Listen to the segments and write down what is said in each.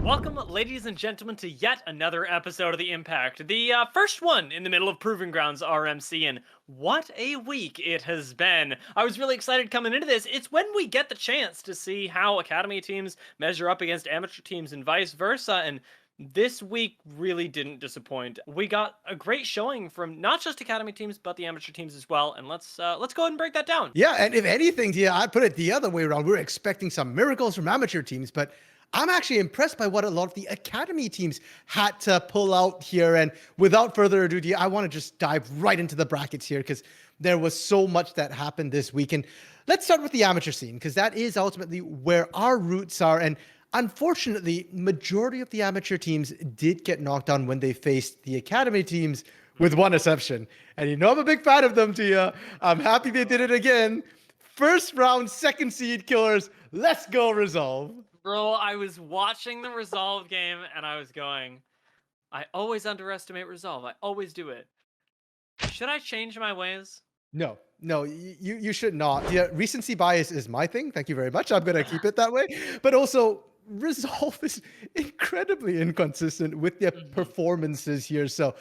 Welcome, ladies and gentlemen, to yet another episode of The Impact, the first one in the middle of Proving Grounds RMC, and what a week it has been. I was really excited coming into this. It's when we get the chance to see how Academy teams measure up against amateur teams and vice versa, and this week really didn't disappoint. We got a great showing from not just Academy teams, but the amateur teams as well, and let's go ahead and break that down. Yeah, and if anything, I'd put it the other way around. We're expecting some miracles from amateur teams, but I'm actually impressed by what a lot of the academy teams had to pull out here. And without further ado, I want to just dive right into the brackets here because there was so much that happened this week. And let's start with the amateur scene because that is ultimately where our roots are. And unfortunately, majority of the amateur teams did get knocked down when they faced the academy teams, with one exception. And you know I'm a big fan of them, Tia. I'm happy they did it again. First round, second seed killers. Let's go, Resolve. Bro, I was watching the Resolve game and I was going, I always underestimate Resolve. I always do it. Should I change my ways? No, you should not. Yeah, recency bias is my thing. Thank you very much. I'm going to keep it that way. But also, Resolve is incredibly inconsistent with their performances here. So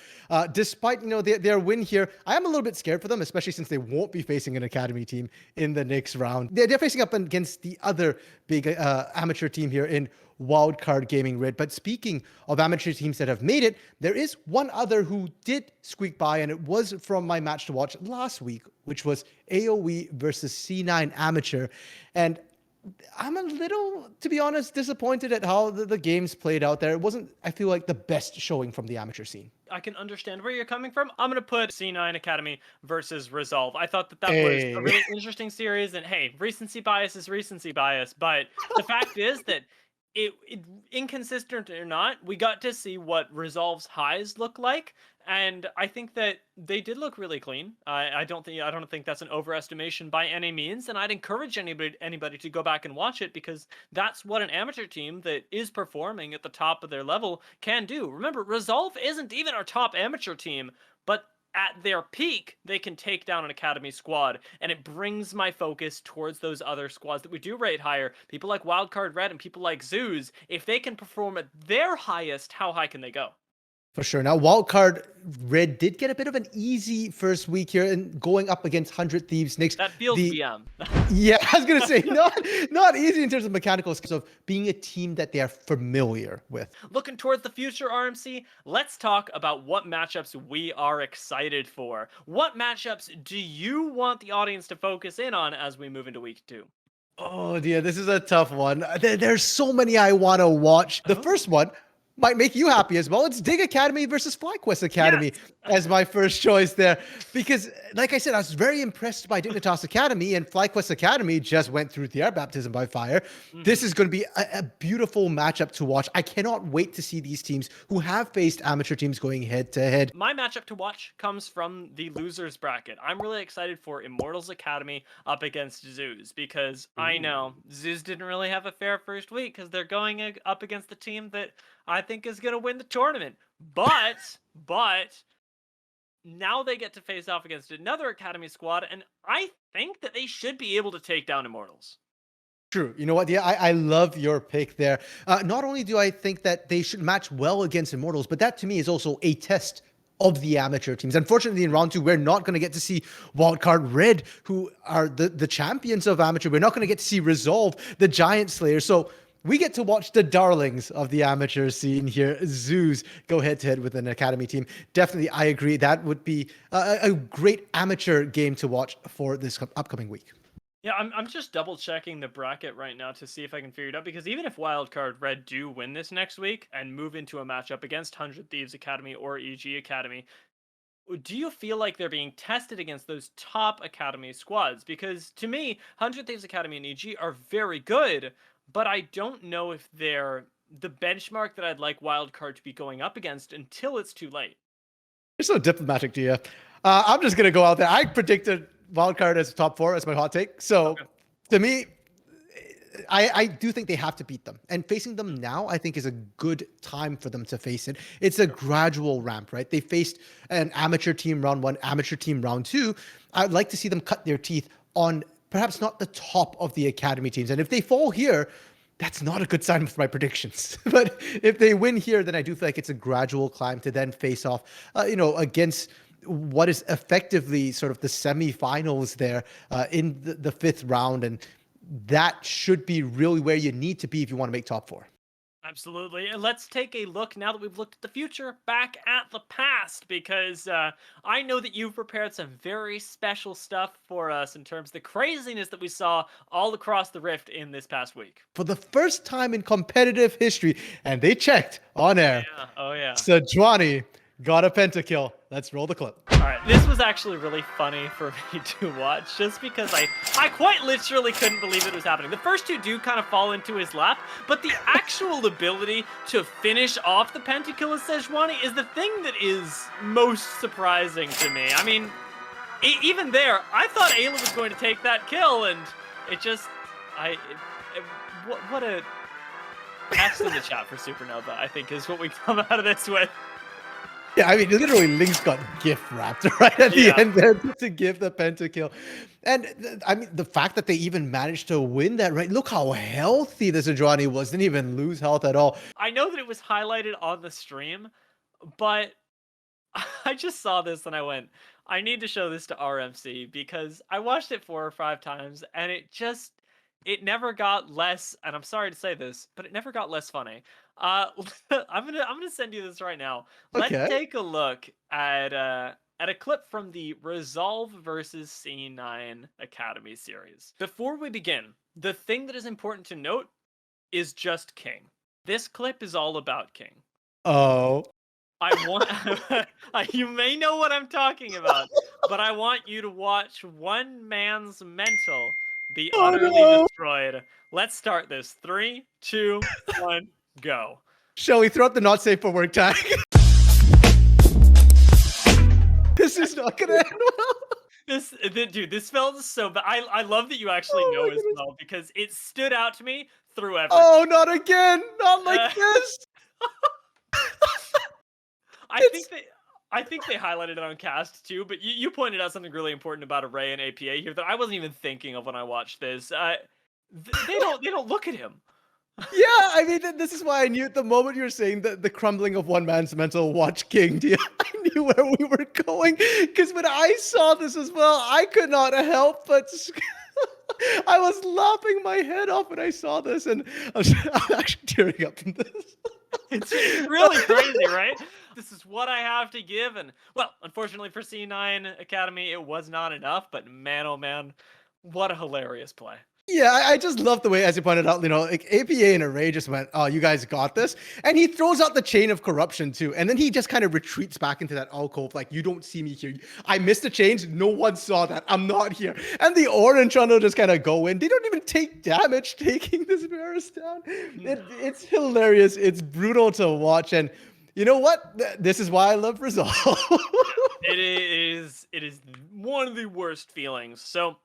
despite their win here, I am a little bit scared for them, especially since they won't be facing an academy team in the next round. They're facing up against the other big amateur team here in Wildcard Gaming Red. But speaking of amateur teams that have made it, there is one other who did squeak by, and it was from my match to watch last week, which was AOE versus C9 Amateur. And I'm a little, to be honest, disappointed at how the games played out there. It wasn't, I feel like, the best showing from the amateur scene. I can understand where you're coming from. I'm going to put C9 Academy versus Resolve. I thought that was a really interesting series. And hey, recency bias is recency bias. But the fact is that it inconsistent or not, we got to see what Resolve's highs look like. And I think that they did look really clean. I don't think that's an overestimation by any means, and I'd encourage anybody to go back and watch it because that's what an amateur team that is performing at the top of their level can do. Remember, Resolve isn't even our top amateur team, but at their peak, they can take down an academy squad, and it brings my focus towards those other squads that we do rate higher. People like Wildcard Red and people like Zoos, if they can perform at their highest, how high can they go? For sure. Now, Wildcard Red did get a bit of an easy first week here and going up against 100 Thieves Knicks. That feels BM. Yeah, I was going to say, not easy in terms of mechanical skills of being a team that they are familiar with. Looking towards the future, RMC, let's talk about what matchups we are excited for. What matchups do you want the audience to focus in on as we move into week 2? Oh, dear, this is a tough one. There's so many I want to watch. The first one might make you happy as well. It's Dig Academy versus FlyQuest Academy as my first choice there. Because, like I said, I was very impressed by Dignitas Academy, and FlyQuest Academy just went through their baptism by fire. This is going to be a beautiful matchup to watch. I cannot wait to see these teams who have faced amateur teams going head-to-head. My matchup to watch comes from the losers bracket. I'm really excited for Immortals Academy up against Zeus, because I know Zeus didn't really have a fair first week because they're going up against the team that I think is going to win the tournament. But now they get to face off against another Academy squad, and I think that they should be able to take down Immortals. True. You know what? Yeah, I love your pick there. Not only do I think that they should match well against Immortals, but that to me is also a test of the amateur teams. Unfortunately, in round 2, we're not going to get to see Wildcard Red, who are the champions of amateur. We're not going to get to see Resolve, the Giant Slayer. So we get to watch the darlings of the amateur scene here, Zoos, go head-to-head with an academy team. Definitely, I agree. That would be a great amateur game to watch for this upcoming week. Yeah, I'm just double-checking the bracket right now to see if I can figure it out, because even if Wildcard Red do win this next week and move into a matchup against 100 Thieves Academy or EG Academy, do you feel like they're being tested against those top academy squads? Because to me, 100 Thieves Academy and EG are very good, but I don't know if they're the benchmark that I'd like Wildcard to be going up against until it's too late. You're so diplomatic, Gia. I'm just going to go out there. I predicted Wildcard as top 4 as my hot take. So to me, I do think they have to beat them. And facing them now, I think, is a good time for them to face it. It's a gradual ramp, right? They faced an amateur team round 1, amateur team round 2. I'd like to see them cut their teeth on perhaps not the top of the academy teams. And if they fall here, that's not a good sign for my predictions. But if they win here, then I do feel like it's a gradual climb to then face off, against what is effectively sort of the semifinals there in the fifth round. And that should be really where you need to be if you want to make top four. Absolutely. And let's take a look, now that we've looked at the future, back at the past, because I know that you've prepared some very special stuff for us in terms of the craziness that we saw all across the Rift in this past week. For the first time in competitive history, and they checked on air, Yeah. Oh, yeah. Sejuani got a pentakill. Let's roll the clip. All right, this was actually really funny for me to watch, just because I quite literally couldn't believe it was happening. The first two do kind of fall into his lap, but the actual ability to finish off the pentakill of Sejuani is the thing that is most surprising to me. I mean, even there, I thought Ayla was going to take that kill, and it just, what a F's in the chat for Supernova, I think, is what we come out of this with. Yeah, I mean, literally, Link's got gift wrapped right at the end there to give the pentakill. And I mean, the fact that they even managed to win that, right? Look how healthy the Sejuani was. Didn't even lose health at all. I know that it was highlighted on the stream, but I just saw this and I went, I need to show this to RMC, because I watched it 4 or 5 times and it never got less, and I'm sorry to say this, but it never got less funny. I'm gonna send you this right now. Let's take a look at a clip from the Resolve versus C9 Academy series. Before we begin, the thing that is important to note is just King. This clip is all about King. Oh. I want you may know what I'm talking about, but I want you to watch one man's mental be utterly destroyed. Let's start this. 3, 2, 1, go. Shall we throw up the not safe for work tag? This is not gonna end well. Dude, this felt so bad. I love that you actually know as well, because it stood out to me through everything. Oh, not again! Not like this! I think they highlighted it on cast too, but you pointed out something really important about Array and APA here that I wasn't even thinking of when I watched this. They don't look at him. Yeah, I mean, this is why I knew at the moment you were saying the crumbling of one man's mental, watch King. I knew where we were going, because when I saw this as well, I could not help but I was laughing my head off when I saw this, and I'm actually tearing up from this. It's really crazy, right? This is what I have to give, and well, unfortunately for C9 Academy, it was not enough, but man, oh man, what a hilarious play. Yeah, I just love the way, as you pointed out, like APA and Array just went, oh, you guys got this. And he throws out the chain of corruption too. And then he just kind of retreats back into that alcove, like, you don't see me here. I missed a change. No one saw that. I'm not here. And the Orange Trundle just kind of go in. They don't even take damage taking this Varus down. It's hilarious. It's brutal to watch. And you know what? This is why I love Resolve. It is one of the worst feelings. So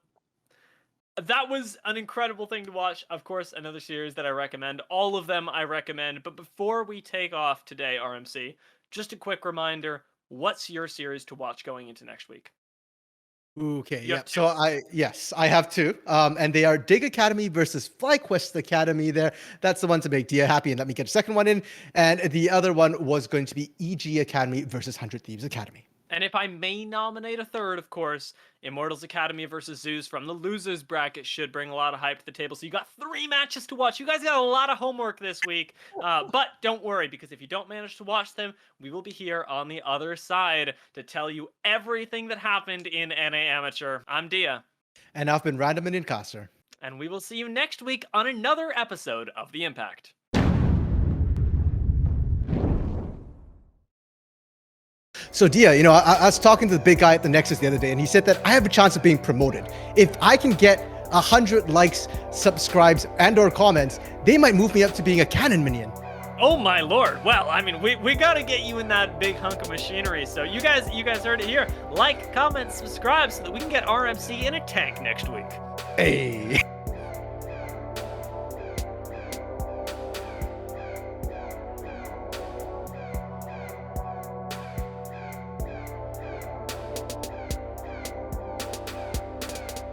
that was an incredible thing to watch. Of course, another series that I recommend. All of them I recommend. But before we take off today, RMC, just a quick reminder, what's your series to watch going into next week? Okay, yeah. So I have 2. And they are Dig Academy versus FlyQuest Academy there. That's the one to make Dia happy and let me get a second one in. And the other one was going to be EG Academy versus 100 Thieves Academy. And if I may nominate a third, of course, Immortals Academy versus Zeus from the losers bracket should bring a lot of hype to the table. So you got 3 matches to watch. You guys got a lot of homework this week. But don't worry, because if you don't manage to watch them, we will be here on the other side to tell you everything that happened in NA Amateur. I'm Dia. And I've been Random and Incaster. And we will see you next week on another episode of The Impact. So Dia, I was talking to the big guy at the Nexus the other day, and he said that I have a chance of being promoted. If I can get 100 likes, subscribes, and/or comments, they might move me up to being a canon minion. Oh my lord. Well, I mean, we gotta get you in that big hunk of machinery. So you guys heard it here. Like, comment, subscribe so that we can get RMC in a tank next week. Hey.